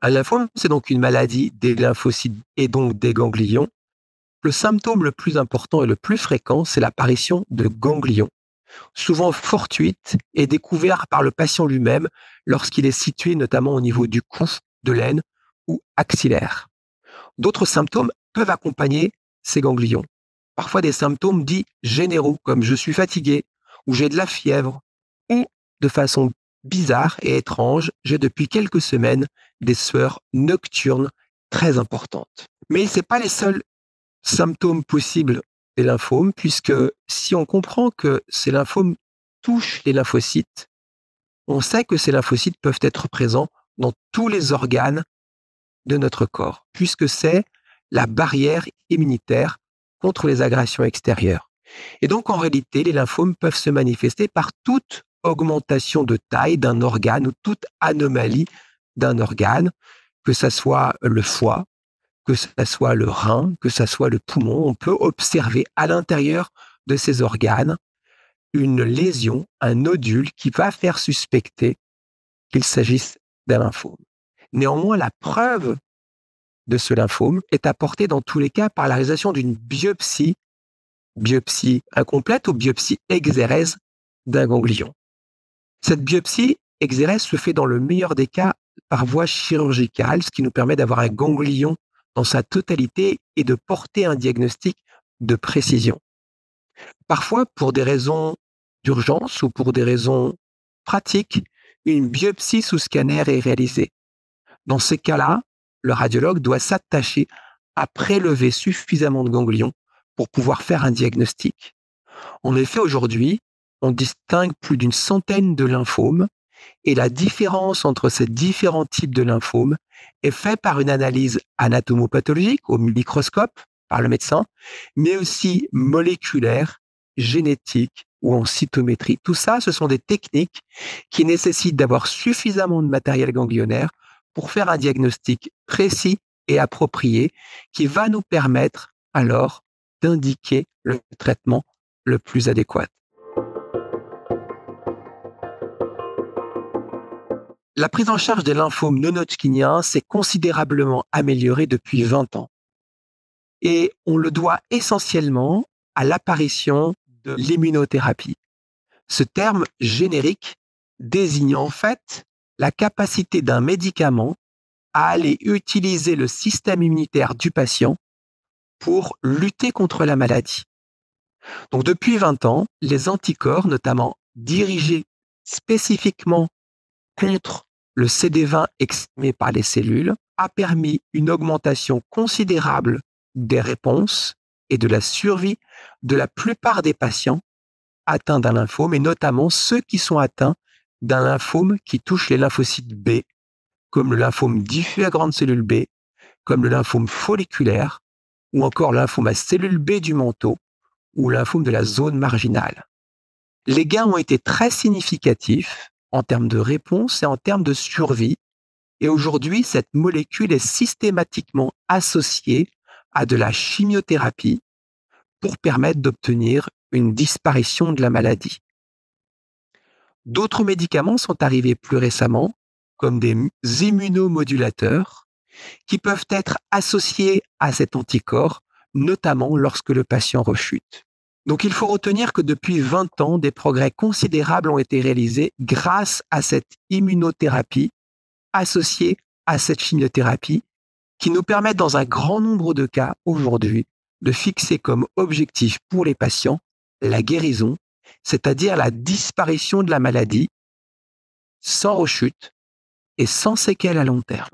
Un lymphome, c'est donc une maladie des lymphocytes et donc des ganglions. Le symptôme le plus important et le plus fréquent, c'est l'apparition de ganglions, souvent fortuites et découvert par le patient lui-même lorsqu'il est situé notamment au niveau du cou, de l'aine ou axillaire. D'autres symptômes peuvent accompagner ces ganglions. Parfois des symptômes dits généraux, comme je suis fatigué ou j'ai de la fièvre, ou de façon bizarre et étrange, j'ai depuis quelques semaines des sueurs nocturnes très importantes. Mais ce n'est pas les seuls symptômes possibles des lymphomes, puisque si on comprend que ces lymphomes touchent les lymphocytes, on sait que ces lymphocytes peuvent être présents dans tous les organes de notre corps, puisque c'est la barrière immunitaire contre les agressions extérieures. Et donc, en réalité, les lymphomes peuvent se manifester par toute augmentation de taille d'un organe ou toute anomalie d'un organe, que ce soit le foie, que ce soit le rein, que ce soit le poumon. On peut observer à l'intérieur de ces organes une lésion, un nodule qui va faire suspecter qu'il s'agisse d'un lymphome. Néanmoins, la preuve de ce lymphome est apportée dans tous les cas par la réalisation d'une biopsie incomplète ou biopsie exérèse d'un ganglion. Cette biopsie exérèse se fait dans le meilleur des cas par voie chirurgicale, ce qui nous permet d'avoir un ganglion dans sa totalité et de porter un diagnostic de précision. Parfois, pour des raisons d'urgence ou pour des raisons pratiques, une biopsie sous scanner est réalisée. Dans ces cas-là, le radiologue doit s'attacher à prélever suffisamment de ganglions pour pouvoir faire un diagnostic. En effet, aujourd'hui, on distingue plus d'une centaine de lymphomes et la différence entre ces différents types de lymphomes est faite par une analyse anatomopathologique au microscope par le médecin, mais aussi moléculaire, génétique ou en cytométrie. Tout ça, ce sont des techniques qui nécessitent d'avoir suffisamment de matériel ganglionnaire pour faire un diagnostic précis et approprié qui va nous permettre alors d'indiquer le traitement le plus adéquat. La prise en charge des lymphomes non-Hodgkiniens s'est considérablement améliorée depuis 20 ans. Et on le doit essentiellement à l'apparition de l'immunothérapie. Ce terme générique désigne en fait la capacité d'un médicament à aller utiliser le système immunitaire du patient pour lutter contre la maladie. Donc depuis 20 ans, les anticorps, notamment dirigés spécifiquement contre le CD20 exprimé par les cellules, a permis une augmentation considérable des réponses et de la survie de la plupart des patients atteints d'un lymphome, et notamment ceux qui sont atteints d'un lymphome qui touche les lymphocytes B, comme le lymphome diffus à grande cellule B, comme le lymphome folliculaire, ou encore le lymphome à cellule B du manteau, ou le lymphome de la zone marginale. Les gains ont été très significatifs en termes de réponse et en termes de survie, et aujourd'hui, cette molécule est systématiquement associée à de la chimiothérapie pour permettre d'obtenir une disparition de la maladie. D'autres médicaments sont arrivés plus récemment, comme des immunomodulateurs, qui peuvent être associés à cet anticorps, notamment lorsque le patient rechute. Donc il faut retenir que depuis 20 ans, des progrès considérables ont été réalisés grâce à cette immunothérapie associée à cette chimiothérapie, qui nous permettent dans un grand nombre de cas aujourd'hui de fixer comme objectif pour les patients la guérison, c'est-à-dire la disparition de la maladie sans rechute et sans séquelles à long terme.